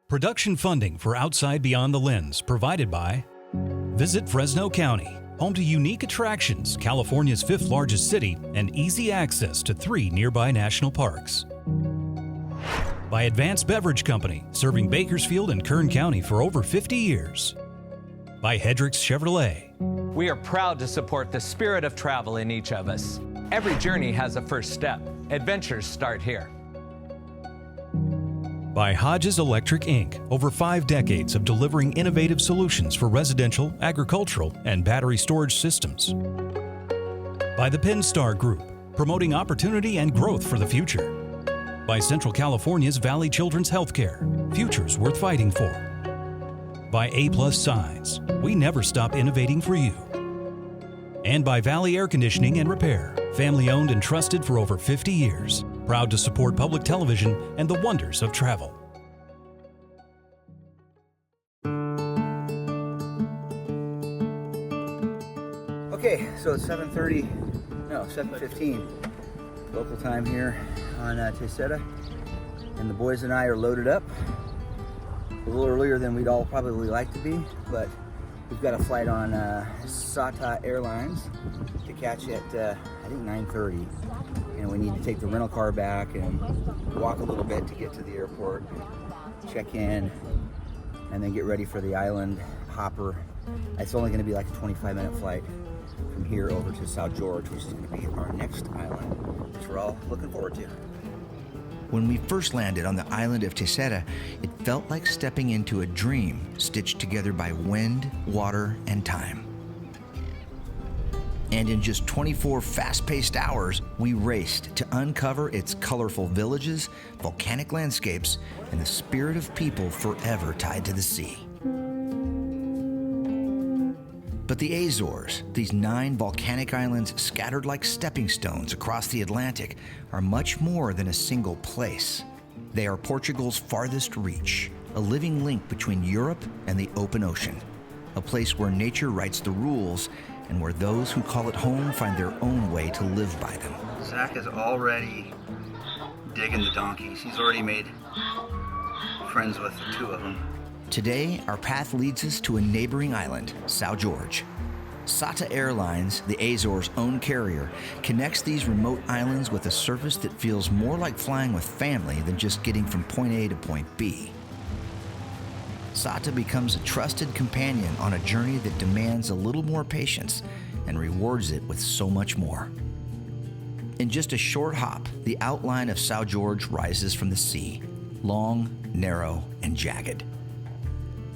Production funding for Outside Beyond the Lens provided by Visit Fresno County, home to unique attractions, California's 5th largest city, and easy access to 3 nearby national parks. By Advanced Beverage Company, serving Bakersfield and Kern County for over 50 years. By Hedricks Chevrolet. We are proud to support the spirit of travel in each of us. Every journey has a first step. Adventures start here. By Hodges Electric Inc., over 5 decades of delivering innovative solutions for residential, agricultural, and battery storage systems. By the Pinstar Group, promoting opportunity and growth for the future. By Central California's Valley Children's Healthcare, futures worth fighting for. By A+ Signs, we never stop innovating for you. And by Valley Air Conditioning and Repair, family owned and trusted for over 50 years. Proud to support public television and the wonders of travel. Okay, so it's 7:15 local time here on Terceira, and the boys and I are loaded up a little earlier than we'd all probably like to be, but we've got a flight on Sao Jorge Airlines to catch at I think 9:30, and we need to take the rental car back and walk a little bit to get to the airport, check in, and then get ready for the island hopper. It's only going to be like a 25-minute flight from here over to Sao Jorge, which is going to be our next island, which we're all looking forward to. When we first landed on the island of Terceira, it felt like stepping into a dream stitched together by wind, water, and time. And in just 24 fast-paced hours, we raced to uncover its colorful villages, volcanic landscapes, and the spirit of people forever tied to the sea. But the Azores, these 9 volcanic islands scattered like stepping stones across the Atlantic, are much more than a single place. They are Portugal's farthest reach, a living link between Europe and the open ocean, a place where nature writes the rules and where those who call it home find their own way to live by them. Zach is already digging the donkeys. He's already made friends with the 2 of them. Today, our path leads us to a neighboring island, Sao Jorge. Sao Jorge Airlines, the Azores' own carrier, connects these remote islands with a service that feels more like flying with family than just getting from point A to point B. Sao Jorge becomes a trusted companion on a journey that demands a little more patience and rewards it with so much more. In just a short hop, the outline of Sao Jorge rises from the sea, long, narrow, and jagged.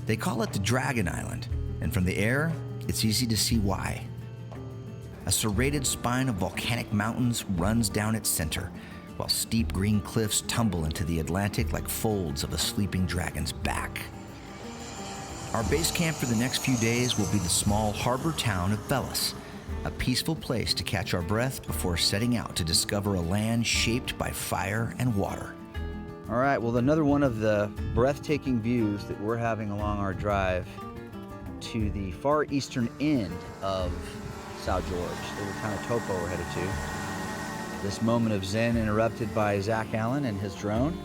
They call it the Dragon Island, and from the air, it's easy to see why. A serrated spine of volcanic mountains runs down its center, while steep green cliffs tumble into the Atlantic like folds of a sleeping dragon's back. Our base camp for the next few days will be the small harbor town of Velas, a peaceful place to catch our breath before setting out to discover a land shaped by fire and water. All right, well, another one of the breathtaking views that we're having along our drive to the far eastern end of Sao Jorge, the kind of topo we're headed to. This moment of zen interrupted by Zach Allen and his drone.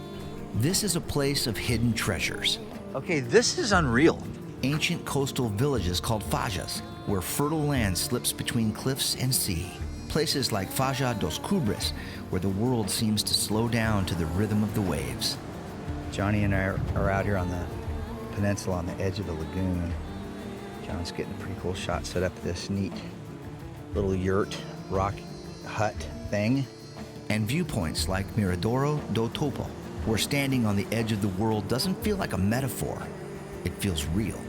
This is a place of hidden treasures. Okay, this is unreal. Ancient coastal villages called fajas, where fertile land slips between cliffs and sea. Places like Faja dos Cubres, where the world seems to slow down to the rhythm of the waves. Johnny and I are out here on the peninsula on the edge of the lagoon. John's getting a pretty cool shot set up this neat little yurt, rock hut thing. And viewpoints like Miradoro do Topo, where standing on the edge of the world doesn't feel like a metaphor. It feels real.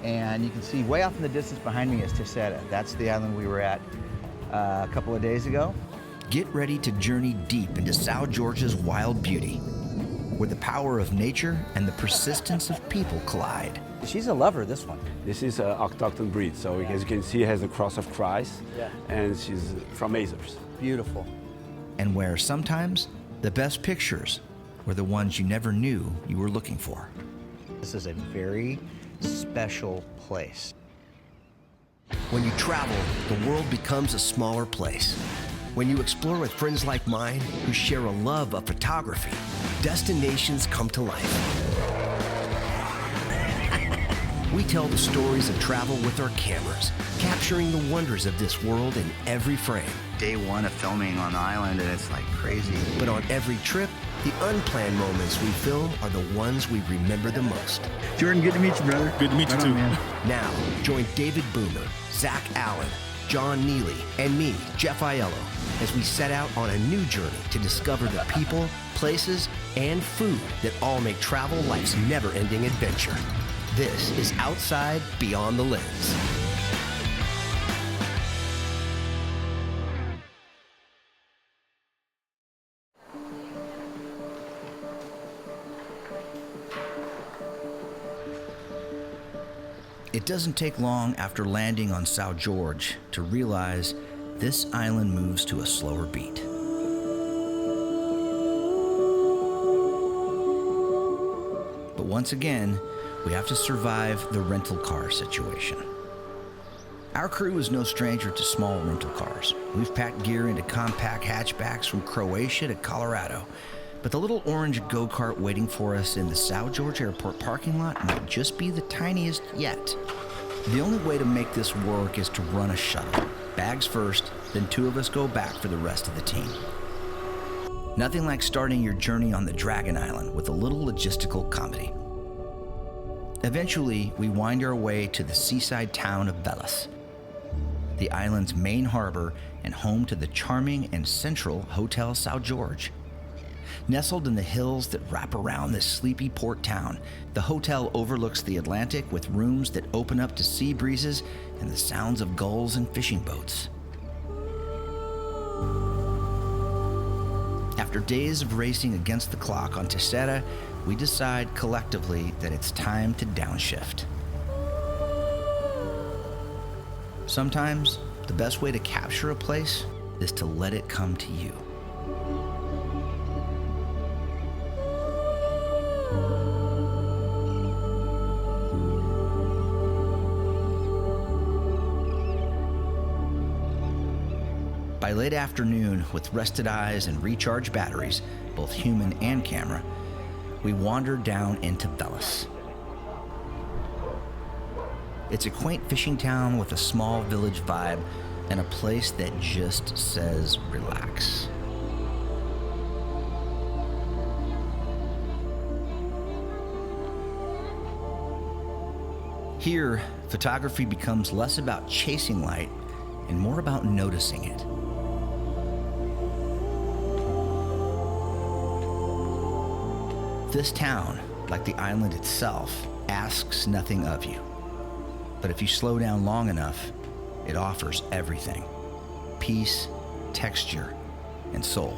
And you can see way off in the distance behind me is Terceira. That's the island we were at a couple of days ago. Get ready to journey deep into Sao Jorge's wild beauty, where the power of nature and the persistence of people collide. She's a lover, this one. This is an autochthon breed, so as you can see, it has the cross of Christ, and she's from Azores. Beautiful. And where sometimes the best pictures were the ones you never knew you were looking for. This is a very special place. When you travel, the world becomes a smaller place. When you explore with friends like mine who share a love of photography, destinations come to life. we tell the stories of travel with our cameras, capturing the wonders of this world in every frame. Day one of filming on the island, and it's like crazy. But on every trip, the unplanned moments we film are the ones we remember the most. Jordan, good to meet you, brother. Good to meet you too. Now, join David Boomer, Zach Allen, John Neely, and me, Jeff Aiello, as we set out on a new journey to discover the people, places, and food that all make travel life's never-ending adventure. This is Outside Beyond the Lens. It doesn't take long after landing on Sao Jorge to realize this island moves to a slower beat. But once again, we have to survive the rental car situation. Our crew is no stranger to small rental cars. We've packed gear into compact hatchbacks from Croatia to Colorado. But the little orange go-kart waiting for us in the Sao Jorge Airport parking lot might just be the tiniest yet. The only way to make this work is to run a shuttle. Bags first, then two of us go back for the rest of the team. Nothing like starting your journey on the Dragon Island with a little logistical comedy. Eventually, we wind our way to the seaside town of Velas, the island's main harbor and home to the charming and central Hotel Sao Jorge. Nestled in the hills that wrap around this sleepy port town, the hotel overlooks the Atlantic with rooms that open up to sea breezes and the sounds of gulls and fishing boats. After days of racing against the clock on Terceira, we decide collectively that it's time to downshift. Sometimes, the best way to capture a place is to let it come to you. By late afternoon, with rested eyes and recharged batteries, both human and camera, we wander down into Velas. It's a quaint fishing town with a small village vibe and a place that just says relax. Here, photography becomes less about chasing light and more about noticing it. This town, like the island itself, asks nothing of you. But if you slow down long enough, it offers everything: peace, texture, and soul.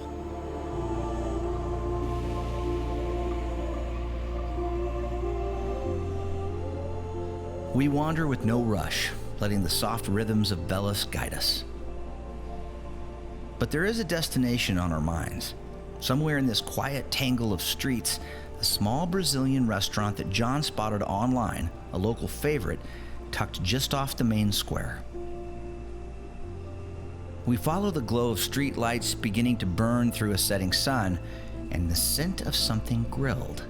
We wander with no rush, letting the soft rhythms of Velas guide us. But there is a destination on our minds. Somewhere in this quiet tangle of streets, a small Brazilian restaurant that John spotted online, a local favorite, tucked just off the main square. We follow the glow of street lights beginning to burn through a setting sun and the scent of something grilled.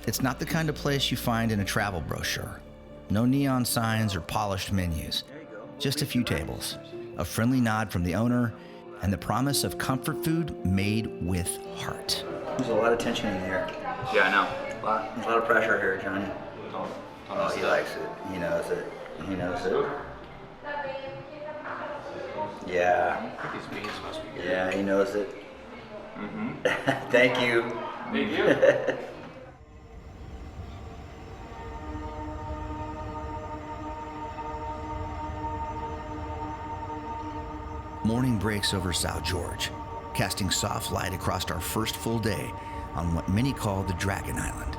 It's not the kind of place you find in a travel brochure. No neon signs or polished menus. Just a few tables, a friendly nod from the owner, and the promise of comfort food made with heart. There's a lot of tension in here. Yeah, I know. There's a lot of pressure here, Johnny. Oh, He likes it. He knows it. He knows it. Yeah. These beans must be good. Yeah, he knows it. Mm-hmm. Thank you. Thank you. Morning breaks over Sao Jorge, casting soft light across our first full day on what many call the Dragon Island.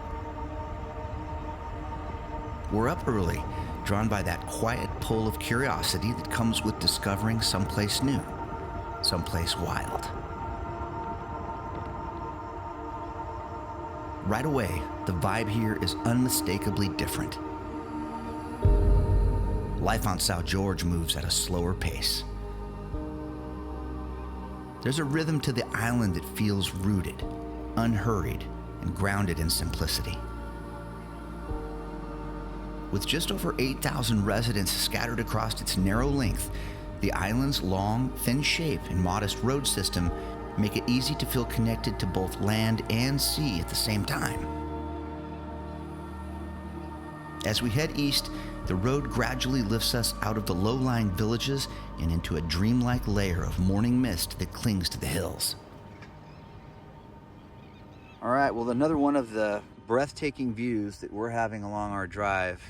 We're up early, drawn by that quiet pull of curiosity that comes with discovering someplace new, someplace wild. Right away, the vibe here is unmistakably different. Life on Sao Jorge moves at a slower pace. There's a rhythm to the island that feels rooted, unhurried, and grounded in simplicity. With just over 8,000 residents scattered across its narrow length, the island's long, thin shape and modest road system make it easy to feel connected to both land and sea at the same time. As we head east, the road gradually lifts us out of the low-lying villages and into a dreamlike layer of morning mist that clings to the hills. All right, well, another one of the breathtaking views that we're having along our drive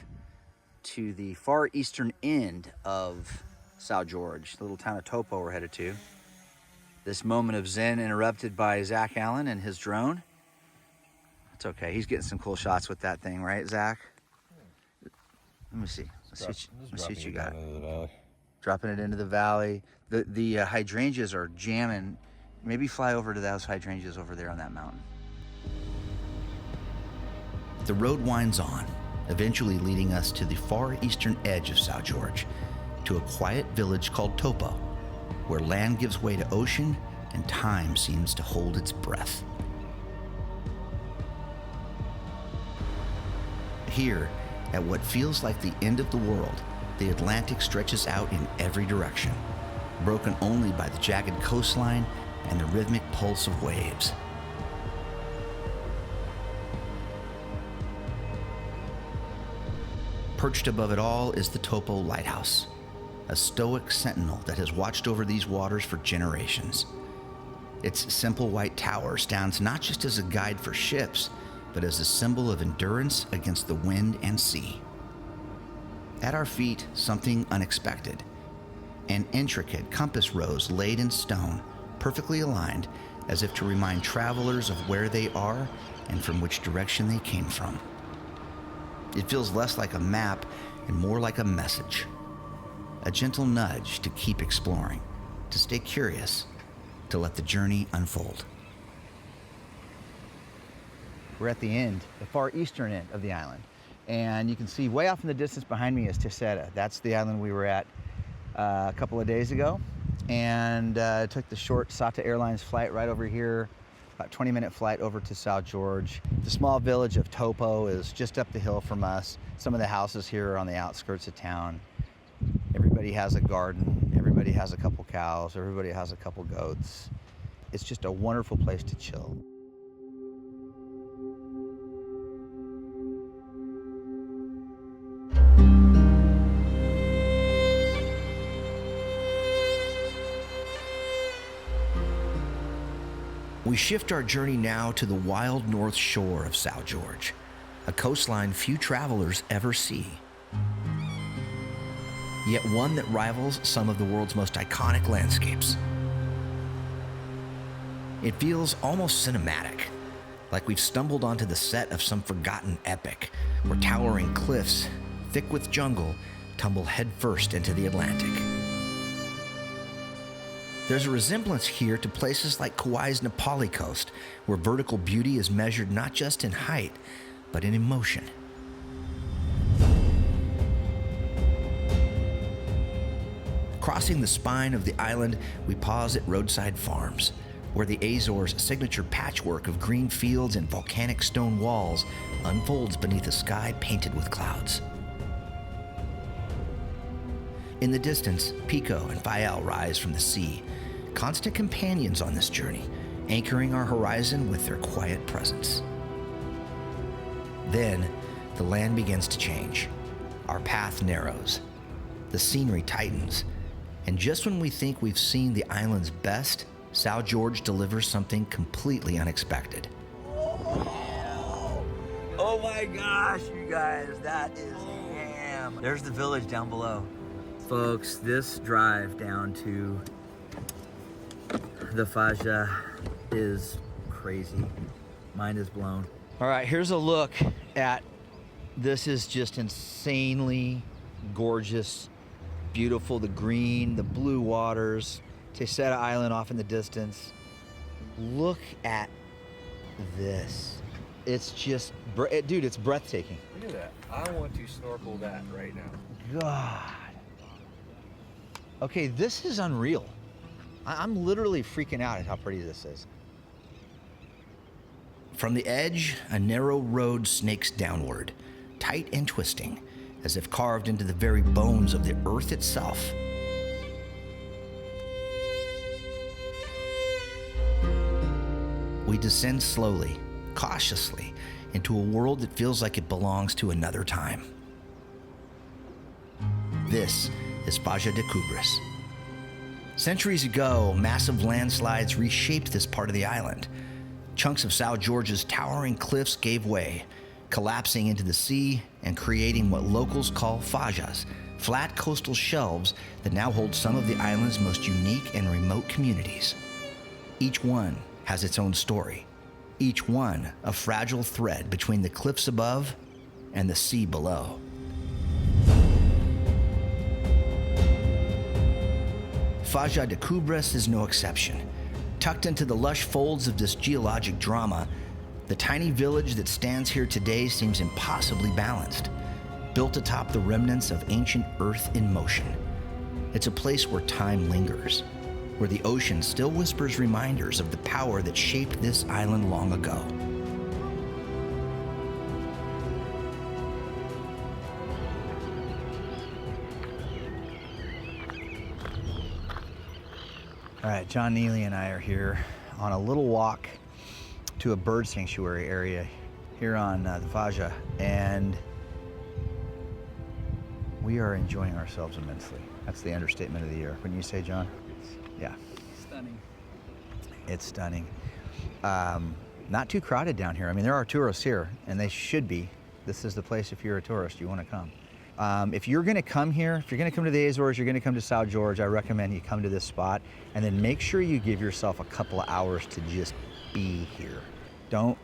to the far eastern end of Sao Jorge, the little town of Topo we're headed to. This moment of zen interrupted by Zach Allen and his drone. It's okay, he's getting some cool shots with that thing, right, Zach? Let me see. Let's see what you got. Dropping it into the valley. The hydrangeas are jamming. Maybe fly over to those hydrangeas over there on that mountain. The road winds on, eventually leading us to the far eastern edge of Sao Jorge, to a quiet village called Topo, where land gives way to ocean and time seems to hold its breath. Here, at what feels like the end of the world, the Atlantic stretches out in every direction, broken only by the jagged coastline and the rhythmic pulse of waves. Perched above it all is the Topo Lighthouse, a stoic sentinel that has watched over these waters for generations. Its simple white tower stands not just as a guide for ships, but as a symbol of endurance against the wind and sea. At our feet, something unexpected. An intricate compass rose laid in stone, perfectly aligned, as if to remind travelers of where they are and from which direction they came from. It feels less like a map and more like a message. A gentle nudge to keep exploring, to stay curious, to let the journey unfold. We're at the end, the far eastern end of the island. And you can see way off in the distance behind me is Terceira. That's the island we were at a couple of days ago. And took the short SATA Airlines flight right over here, about 20-minute flight over to Sao Jorge. The small village of Topo is just up the hill from us. Some of the houses here are on the outskirts of town. Everybody has a garden, everybody has a couple cows, everybody has a couple goats. It's just a wonderful place to chill. We shift our journey now to the wild north shore of Sao Jorge, a coastline few travelers ever see. Yet one that rivals some of the world's most iconic landscapes. It feels almost cinematic, like we've stumbled onto the set of some forgotten epic, where towering cliffs, thick with jungle, tumble headfirst into the Atlantic. There's a resemblance here to places like Kauai's Napali coast, where vertical beauty is measured not just in height, but in emotion. Crossing the spine of the island, we pause at roadside farms, where the Azores' signature patchwork of green fields and volcanic stone walls unfolds beneath a sky painted with clouds. In the distance, Pico and Fayal rise from the sea, constant companions on this journey, anchoring our horizon with their quiet presence. Then, the land begins to change. Our path narrows. The scenery tightens. And just when we think we've seen the island's best, Sao Jorge delivers something completely unexpected. Oh my gosh, you guys, that is ham. There's the village down below. Folks, this drive down to the Faja is crazy. Mind is blown. All right, here's a look at, this is just insanely gorgeous, beautiful, the green, the blue waters, Terceira Island off in the distance. Look at this. It's just, dude, it's breathtaking. Look at that. I want to snorkel that right now. God. Okay, this is unreal. I'm literally freaking out at how pretty this is. From the edge, a narrow road snakes downward, tight and twisting, as if carved into the very bones of the earth itself. We descend slowly, cautiously, into a world that feels like it belongs to another time. This is Faja de Cubres. Centuries ago, massive landslides reshaped this part of the island. Chunks of Sao Jorge's towering cliffs gave way, collapsing into the sea and creating what locals call fajas, flat coastal shelves that now hold some of the island's most unique and remote communities. Each one has its own story, each one a fragile thread between the cliffs above and the sea below. Faja de Cubres is no exception. Tucked into the lush folds of this geologic drama, the tiny village that stands here today seems impossibly balanced, built atop the remnants of ancient earth in motion. It's a place where time lingers, where the ocean still whispers reminders of the power that shaped this island long ago. All right, John Neely and I are here on a little walk to a bird sanctuary area here on the Faja, and we are enjoying ourselves immensely. That's the understatement of the year. Wouldn't you say, John? Yeah. Stunning. It's stunning. Not too crowded down here. I mean, there are tourists here, and they should be. This is the place if you're a tourist, you want to come. If you're going to come here, if you're going to come to the Azores, you're going to come to Sao Jorge, I recommend you come to this spot, and then make sure you give yourself a couple of hours to just be here. Don't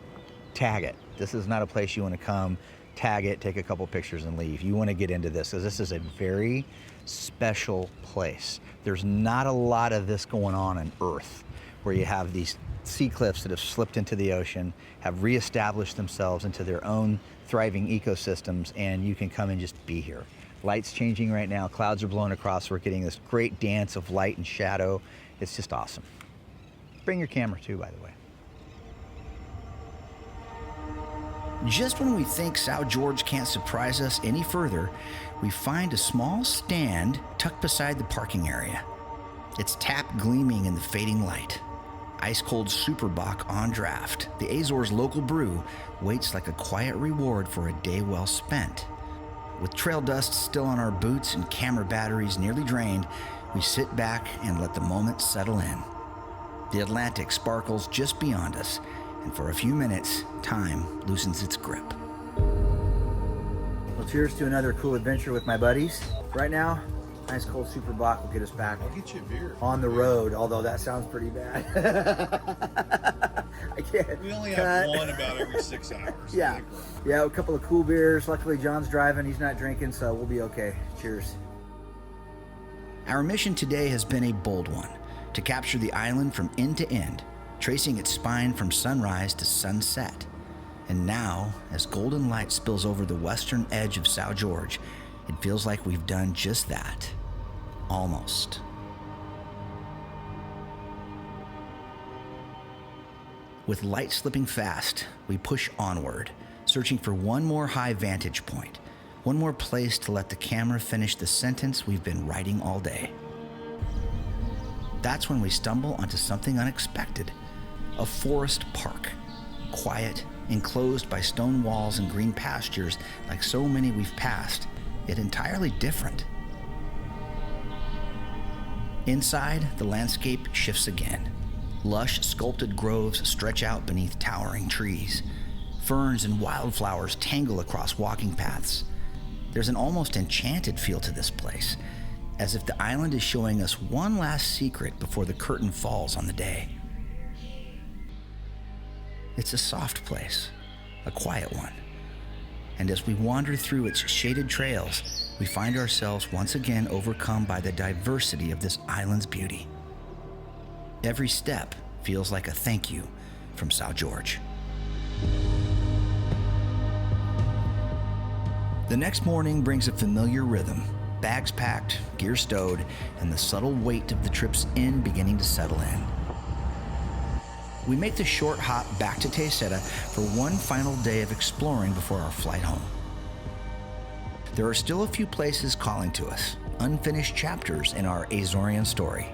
tag it. This is not a place you want to come, tag it, take a couple pictures and leave. You want to get into this, because this is a very special place. There's not a lot of this going on Earth, where you have these sea cliffs that have slipped into the ocean, have reestablished themselves into their own thriving ecosystems, and you can come and just be here. Light's changing right now, clouds are blowing across, we're getting this great dance of light and shadow. It's just awesome. Bring your camera too, by the way. Just when we think Sao Jorge can't surprise us any further, we find a small stand tucked beside the parking area. Its tap gleaming in the fading light. Ice-cold Superbock on draft, the Azores local brew waits like a quiet reward for a day well spent. With trail dust still on our boots and camera batteries nearly drained, we sit back and let the moment settle in. The Atlantic sparkles just beyond us, and for a few minutes, time loosens its grip. Well, cheers to another cool adventure with my buddies. Right now, nice cold Superbock will get us back I'll get you a beer. on the road, although that sounds pretty bad. I can't. We only have one about every 6 hours. Yeah. Yeah, a couple of cool beers. Luckily, John's driving. He's not drinking, so we'll be okay. Cheers. Our mission today has been a bold one, to capture the island from end to end, tracing its spine from sunrise to sunset. And now, as golden light spills over the western edge of Sao Jorge, it feels like we've done just that. Almost. With light slipping fast, we push onward, searching for one more high vantage point, one more place to let the camera finish the sentence we've been writing all day. That's when we stumble onto something unexpected. A forest park, quiet, enclosed by stone walls and green pastures like so many we've passed, yet entirely different. Inside, the landscape shifts again. Lush, sculpted groves stretch out beneath towering trees. Ferns and wildflowers tangle across walking paths. There's an almost enchanted feel to this place, as if the island is showing us one last secret before the curtain falls on the day. It's a soft place, a quiet one. And as we wander through its shaded trails, we find ourselves once again overcome by the diversity of this island's beauty. Every step feels like a thank you from Sao Jorge. The next morning brings a familiar rhythm, bags packed, gear stowed, and the subtle weight of the trip's end beginning to settle in. We make the short hop back to Terceira for one final day of exploring before our flight home. there are still a few places calling to us, unfinished chapters in our Azorean story.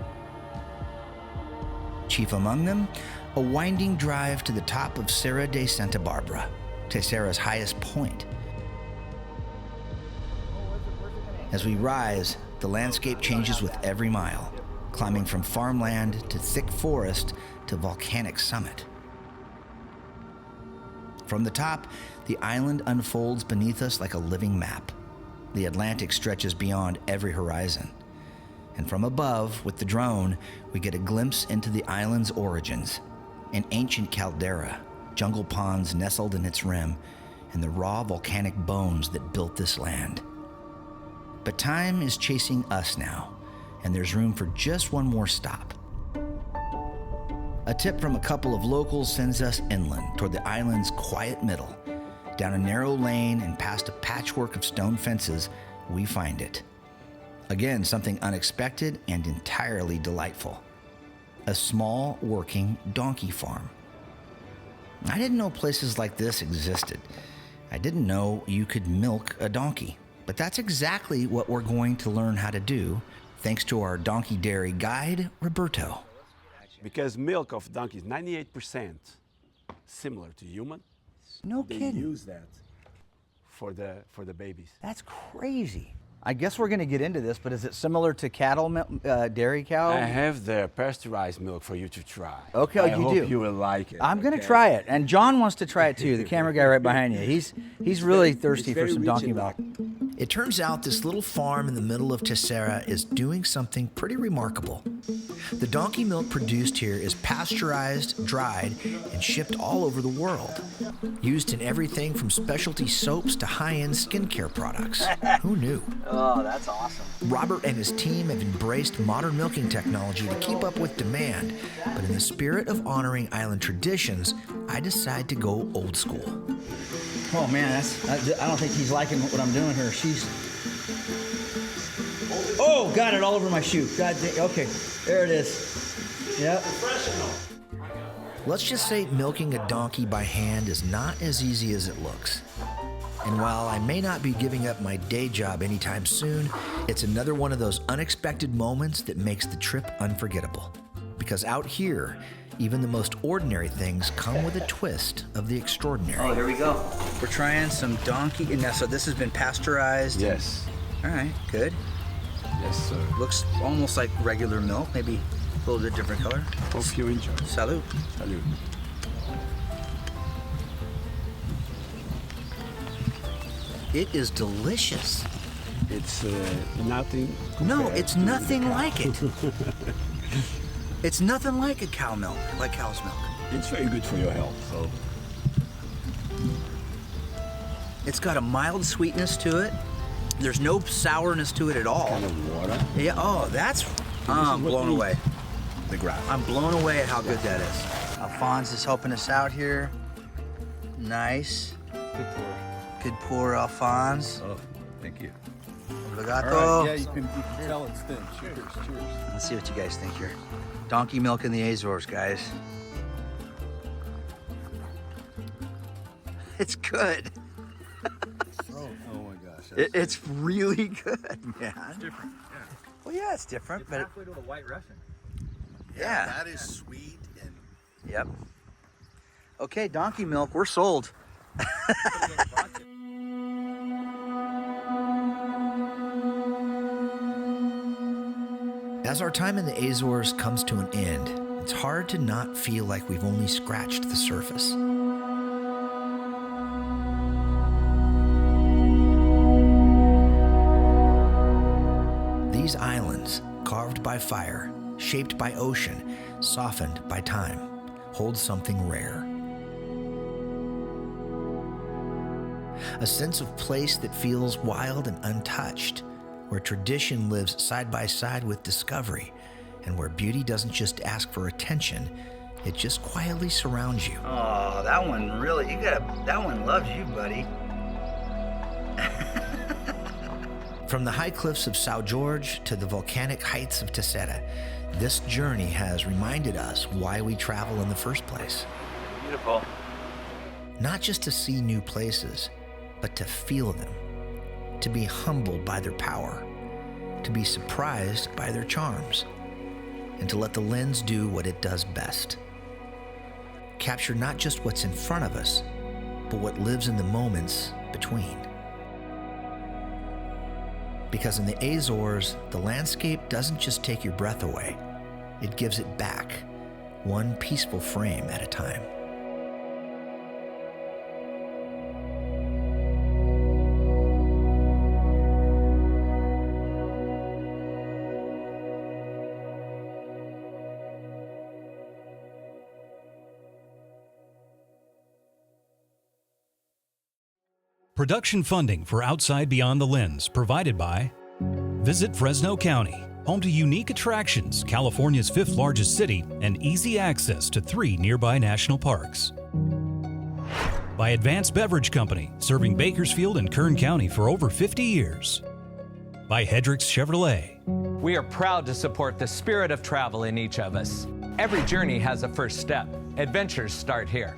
Chief among them, a winding drive to the top of Serra de Santa Barbara, Terceira's highest point. As we rise, the landscape changes with every mile, climbing from farmland to thick forest to volcanic summit. From the top, the island unfolds beneath us like a living map. The Atlantic stretches beyond every horizon. And from above, with the drone, we get a glimpse into the island's origins, an ancient caldera, jungle ponds nestled in its rim, and the raw volcanic bones that built this land. But time is chasing us now, and there's room for just one more stop. A tip from a couple of locals sends us inland toward the island's quiet middle. Down a narrow lane and past a patchwork of stone fences, we find it. Again, something unexpected and entirely delightful. A small, working donkey farm. I didn't know places like this existed. I didn't know you could milk a donkey. But that's exactly what we're going to learn how to do, thanks to our donkey dairy guide, Roberto. Because milk of donkey is 98% similar to human. No They kidding. use that for the babies. That's crazy. I guess we're going to get into this, but is it similar to cattle milk, dairy cow? I have the pasteurized milk for you to try. Okay, I you hope do. you will like it. I'm going to okay? try it, and John wants to try it too. The camera guy right behind you. He's really thirsty it's for very some rich donkey in milk. It turns out this little farm in the middle of Terceira is doing something pretty remarkable. The donkey milk produced here is pasteurized, dried, and shipped all over the world. Used in everything from specialty soaps to high-end skincare products. Who knew? Oh, that's awesome. Robert and his team have embraced modern milking technology to keep up with demand, but in the spirit of honoring island traditions, I decide to go old school. Oh man, I don't think he's liking what I'm doing here. Oh, got it all over my shoe. Okay, there it is. Yep. Let's just say milking a donkey by hand is not as easy as it looks. And while I may not be giving up my day job anytime soon, it's another one of those unexpected moments that makes the trip unforgettable. Because out here, even the most ordinary things come with a twist of the extraordinary. Oh, here we go. We're trying some donkey, and so this has been pasteurized. Yes. All right, good. Yes, sir. Looks almost like regular milk, maybe a little bit different color. Hope you enjoy. Salud. Salud. It is delicious. It's nothing. No, compared it's to nothing the cow. like it. It's nothing like a cow milk, like cow's milk. It's very good for your health. So It's got a mild sweetness to it. There's no sourness to it at all. kind of water. Yeah, oh, I'm what blown we- away. The grass. I'm blown away at how good that is. Alphonse is helping us out here. Nice. Good pour. Good pour, Alphonse. Oh, thank you. Obrigado. Yeah, you can tell it's thin. Cheers, cheers. Let's see what you guys think here. Donkey milk in the Azores, guys. It's good. Oh my gosh. It's really good, man. It's different. Yeah. Well, yeah, it's different, but halfway to a White Russian. yeah. That is sweet and Yep. Okay, donkey milk, we're sold. As our time in the Azores comes to an end, it's hard to not feel like we've only scratched the surface. These islands, carved by fire, shaped by ocean, softened by time, hold something rare. A sense of place that feels wild and untouched, where tradition lives side by side with discovery, and where beauty doesn't just ask for attention, it just quietly surrounds you. Oh, that one really, that one loves you, buddy. From the high cliffs of Sao Jorge to the volcanic heights of Terceira, this journey has reminded us why we travel in the first place. Beautiful. Not just to see new places, but to feel them, to be humbled by their power, to be surprised by their charms, and to let the lens do what it does best. Capture not just what's in front of us, but what lives in the moments between. Because in the Azores, the landscape doesn't just take your breath away, it gives it back, one peaceful frame at a time. Production funding for Outside Beyond the Lens provided by Visit Fresno County, home to unique attractions, California's 5th largest city, and easy access to 3 nearby national parks. By Advanced Beverage Company, serving Bakersfield and Kern County for over 50 years. By Hedrick's Chevrolet. We are proud to support the spirit of travel in each of us. Every journey has a first step. Adventures start here.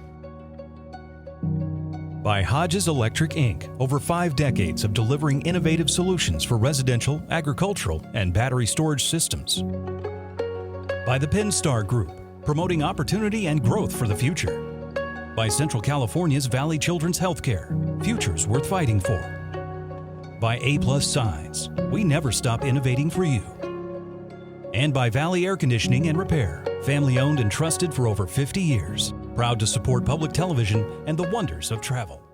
By Hodges Electric Inc., over 5 decades of delivering innovative solutions for residential, agricultural, and battery storage systems. By the Pinstar Group, promoting opportunity and growth for the future. By Central California's Valley Children's Healthcare, futures worth fighting for. By A+ Signs, we never stop innovating for you. And by Valley Air Conditioning and Repair, family owned and trusted for over 50 years. Proud to support public television and the wonders of travel.